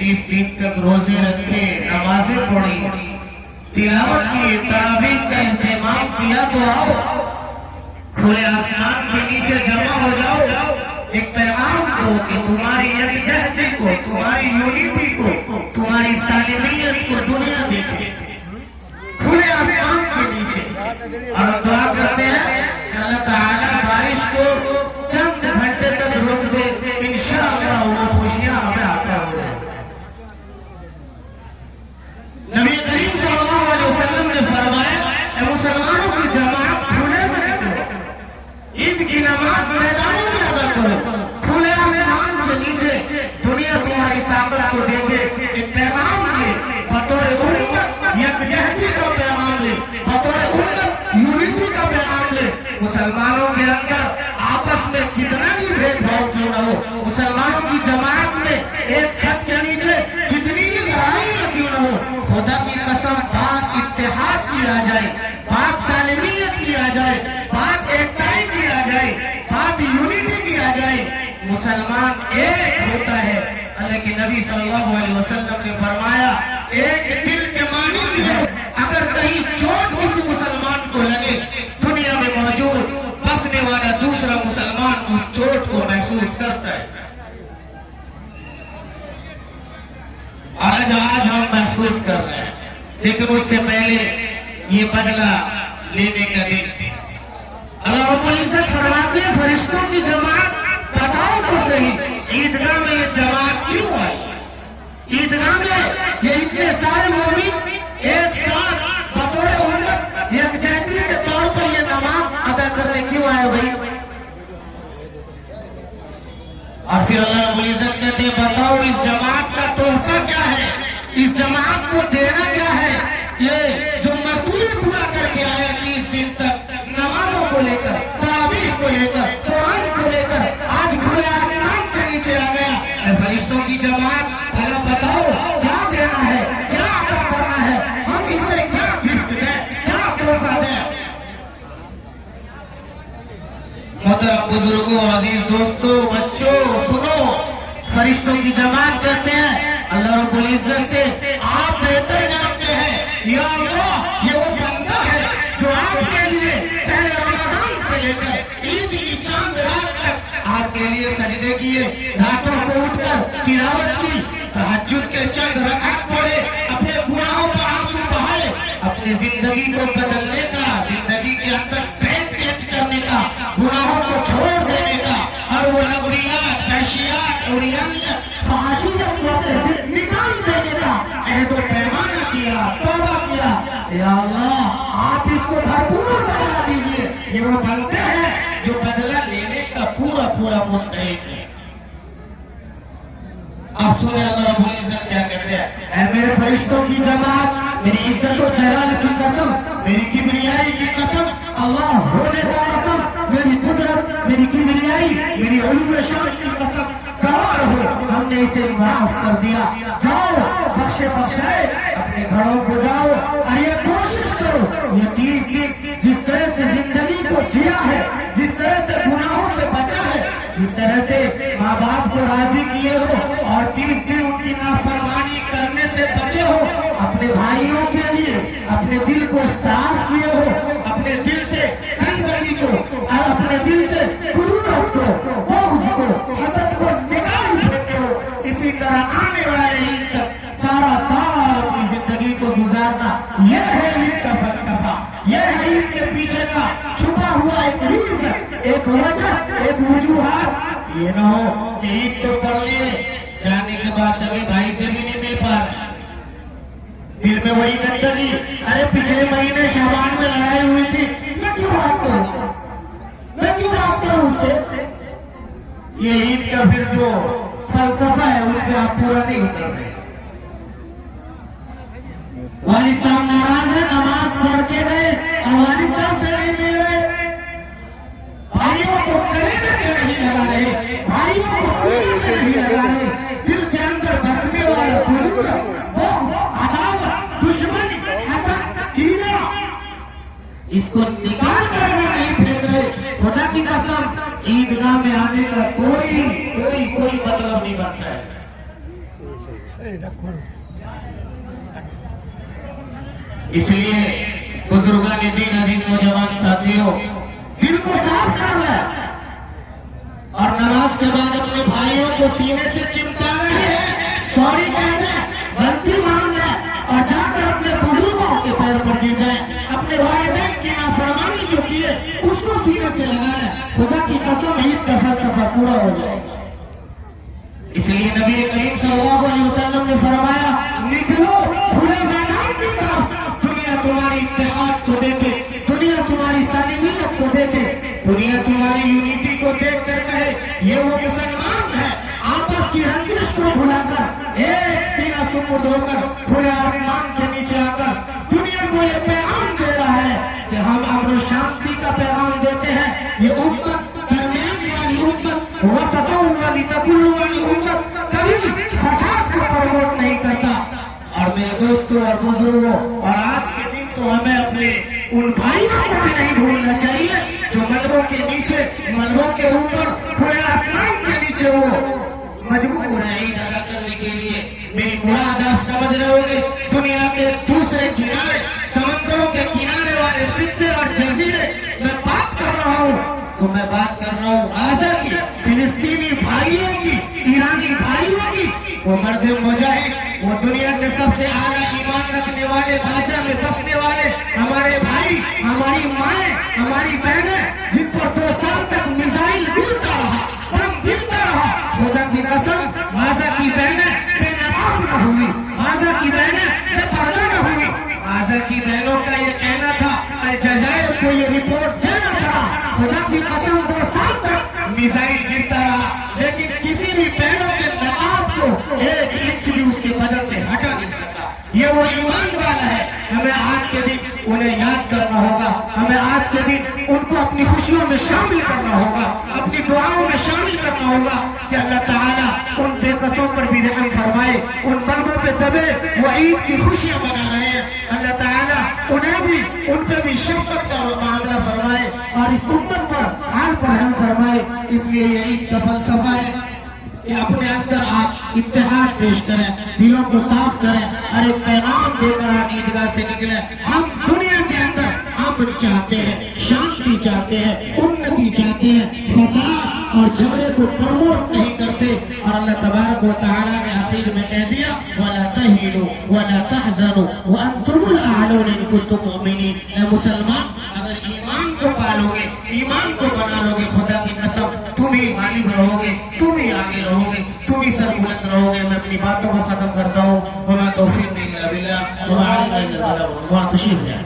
30 दिन तक रोजे रखे, नमाजें पढ़ी, तिलावत की, तरावीह का इंतजाम किया तो आओ, खुले आसमान के नीचे जमा हो जाओ, एक पैगाम दो कि तुम्हारी यकजहती को, तुम्हारी यूनिटी को, तुम्हारी सालिमियत को दुनिया देखे, खुले आसमान के नीचे। और हम दुआ करते हैं कि अल्लाह ताला बारिश को चंद घंटे तक रोक दे, इंशाअल्लाह वो खुशियां हमें आता हो जाए। नबी करीम सल्लल्लाहु अलैहि वसल्लम ने फरमाया, ऐ मुसलमानों की जमात खुले में निकलो, ईद की नमाज मैदानों में अदा करो, खुले आसमान के नीचे दुनिया तुम्हारी ताकत को देखे, एक पैगाम ले, बतौर उम्मत यकजहती का पैगाम ले, बतौर उम्मत यूनिटी का पैगाम ले। मुसलमानों के अंदर आपस में कितना ही भेदभाव क्यों न हो, मुसलमानों की जमात में एक छत के नीचे कितनी ही लड़ाइयां क्यों न हो, खुदा की कसम बात इत्तेहाद किया जाए, बात सालिमियत किया जाए, बात एकताई किया जाए, बात यूनिटी किया जाए। मुसलमान एक होता है। अल्लाह के नबी सल्लल्लाहु अलैहि वसल्लम ने फरमाया, एक दिल के मानिंद है, अगर कहीं चोट किसी मुसलमान को लगे, दुनिया में मौजूद बसने वाला दूसरा मुसलमान उस चोट को महसूस करता है। आज हम महसूस कर रहे हैं, लेकिन उससे पहले ये बदला लेने का दिन। अल्लाह रब्बुल इज्जत फरमाते हैं, फरिश्तों की जमात बताओ तो सही, ईदगाह में ये जमात क्यों आई? ईदगाह में ये इतने सारे मोमिन एक साथ बतौर उम्मत यकजहती के तौर पर ये नमाज अदा करने क्यों आए भाई? और फिर अल्लाह रब्बुल इज्जत कहते हैं, बताओ इस जमात का तोहफा क्या है, इस जमात को देना क्या है? ये जो मजदूरी पूरा करके आया 30 दिन तक, नमाजों को लेकर, तरावीह को लेकर, कुरान को लेकर, आज खुले आसमान के नीचे आ गया। ऐ फरिश्तों की जमात, भला बताओ क्या देना है, क्या अदा करना है, हम इसे क्या गिफ्ट दें, क्या तोहफा दें? मोहतरम बुजुर्गों, अजीज दोस्तों, बच्चों, सुनो, फरिश्तों की जमात कहते हैं अल्लाह रब्बुल इज्जत से, आप बेहतर जानते हैं, या अल्लाह, ये वो बंदा है जो आपके लिए पहले रमजान से लेकर ईद की चांद रात तक आपके लिए सजदे किए, रातों को उठकर तिलावत की, तहज्जुद के चंद रकात पढ़े, अपने गुनाहों पर आंसू बहाए, अपनी जिंदगी को बदलने का, जिंदगी के अंदर ट्रैक चेंज करने का, गुनाहों को छोड़ देने का, और वो लग़वियात, फहशियात, उरियानियत, फहाशियत को अपने निकाल देने का अहद व पैमाना किया, तौबा किया। या अल्लाह, आप इसको भरपूर बना दीजिए। ये वो बंदे हैं जो बदला लेने का पूरा पूरा मुस्तहिक है। आप सुने अल्लाह रब्बुल इज्जत क्या कहते हैं, ऐ मेरे फरिश्तों की जमात, मेरी इज्जत व जलाल की कसम, मेरी किबरियाई की कसम, अल्लाह होने का कसम, मेरी कुदरत, मेरी किबरियाई, मेरी उलूव शान की कसम, गवाह हो, हमने इसे माफ कर दिया। जाओ, बख्शे बख्शाए, अपने घरों को जाओ, और ये कोशिश करो, ये 30 दिन जिस तरह से जिंदगी को जिया है, जिस तरह से गुनाहों से बचा है, जिस तरह से माँ बाप को राजी किए हो और 30 दिन उनकी नाफरमानी करने से बचे हो, अपने भाइयों के लिए अपने दिल को साफ किए हो, अपने दिल से गंदगी को और अपने दिल से कुरूरत को, बुग़्ज़ को, हसद को निकाल देते हो। इसी तरह आने वाले ईद तक सारा साल अपनी जिंदगी को गुजारना, यह है ईद का फलसफा, यह है ईद के पीछे का छुपा हुआ एक रीज़न, एक वजह, एक वजूहात। ये ना हो कि ईद तो पढ़ लिए, जाने के बाद सगे भाई से भी नहीं मिल पा रहे, दिल में वही गंदगी, अरे पिछले महीने शाबान में लड़ाई हुई थी, मैं क्यों बात करूं, मैं क्यों बात करूं उससे? ये ईद का फिर जो फलसफा है उस पर आप पूरा नहीं उतर रहे। वालिद साहब नाराज है, नमाज पढ़ के गए और वालिद साहब से नहीं मिल रहे, भाइयों को कलीमे से नहीं लगा रहे, भाइयों को सीने से नहीं लगा रहे, दिल के अंदर बसने वाला कुरूरत, अदावत, दुश्मनी, हसद, कीना, इसको निकाल कर अगर नहीं फेंक रहे, खुदा की कसम ईदगाह में आने का कोई मतलब नहीं बनता है। اس لیے بزرگان دین عظیم نوجوان ساتھیوں دل کو صاف کر لیں اور نماز کے بعد اپنے بھائیوں کو سینے سے چمٹا رہے ہیں سوری کہہ دیں غلطی مان لیں اور جا کر اپنے بزرگوں کے پیر پر گر جائیں اپنے والدین کی نافرمانی جو کیے اس کو سینے سے لگا لیں خدا کی قسم عید کا فلسفہ پورا ہو جائے گا اس لیے نبی کریم صلی اللہ علیہ وسلم نے فرمایا نکلو کھلے میدان کی طرف دنیا تمہاری اتحاد کو دیکھے دنیا تمہاری سالمیت کو دیکھے دنیا تمہاری یونیٹی کو دیکھ کر کہے یہ وہ مسلمان ہے آپس کی رنجش کو بھلا کر ایک سینہ سپرد ہو کر کھلے آسمان کے نیچے آ کر دنیا کو یہ پیغام دے رہا ہے کہ ہم امن و شانتی کا پیغام دیتے ہیں یہ امت درمیان والی امت وسطوں والی تقل والی امت کبھی فساد کو پروموٹ نہیں کرتا اور میرے دوستوں اور بزرگوں اور آج کے دن تو ہمیں اپنے ان بھائیوں کو بھی نہیں بھولنا چاہیے جو ملبوں کے نیچے ملبوں کے اوپر کھلے آسمان کے نیچے وہ مجبور ہے عید ادا کرنے کے لیے میری مراد آپ سمجھ رہے ہوگے دنیا کے دوسرے کنارے سمندروں کے کنارے والے خطے اور جزیرے میں بات کر رہا ہوں تو میں بات کر رہا ہوں غزہ کی فلسطینی بھائیوں کی ایرانی بھائیوں کی وہ مرد مجاہد وہ دنیا کے سب سے اعلیٰ ایمان رکھنے والے غزہ میں بسنے والے ہمارے بھائی ہماری مائیں ہماری بہنیں جن پر 2 سال تک میزائل گرتا رہا بم گرتا رہا خدا کی قسم غزہ کی بہنیں بے نقاب نہ ہوئی غزہ کی بہنیں بے پردہ نہ ہوئی غزہ کی بہنوں کا یہ کہنا تھا الجزائر کو یہ رپورٹ دینا پڑا خدا کی قسم 2 سال تک میزائل گرتا رہا لیکن کسی بھی بہنوں کے نقاب کو 1 انچ بھی اس کے بدن سے ہٹا نہیں سکا یہ وہ ایمان والا ہے ہمیں آج کے دن انہیں یاد کرنا ہوگا ہمیں آج کے دن ان کو اپنی خوشیوں میں شامل کرنا ہوگا اپنی دعاؤں میں شامل کرنا ہوگا کہ اللہ تعالیٰ ان بے قصوں پر بھی رحم فرمائے ان ملبوں پہ دبے وہ عید کی خوشیاں منا رہے ہیں اللہ تعالیٰ انہیں بھی ان پہ بھی شفقت کا معاملہ فرمائے اور اس امت پر حال پر رحم فرمائے اس لیے یہ عید کا فلسفہ ہے کہ اپنے اندر آپ اتحاد پیش کریں دلوں کو صاف کریں اور ایک پیغام دے کر آپ عیدگاہ سے نکلیں ہم دنیا کے اندر امن چاہتے ہیں شانتی چاہتے ہیں انتی چاہتے ہیں فساد اور جھگڑے کو پروموٹ نہیں کرتے اور اللہ تبارک و تعالیٰ نے آخر میں کہہ دیا وَلَا تَهِنُوا وَلَا تَحْزَنُوا وَأَنْتُمُ الْأَعْلَوْنَ إِن كُنتُم مُؤْمِنِينَ اے مسلمان اگر ایمان کو پالو گے ایمان کو بنا لو گے خدا کی قسم تم ہی غالب رہو گے تم ہی آگے رہو گے تم ہی سر بلند رہو گے میں اپنی باتوں کو ختم کرتا ہوں وما توفیق الا باللہ وما علینا الا البلاغ تشریف لے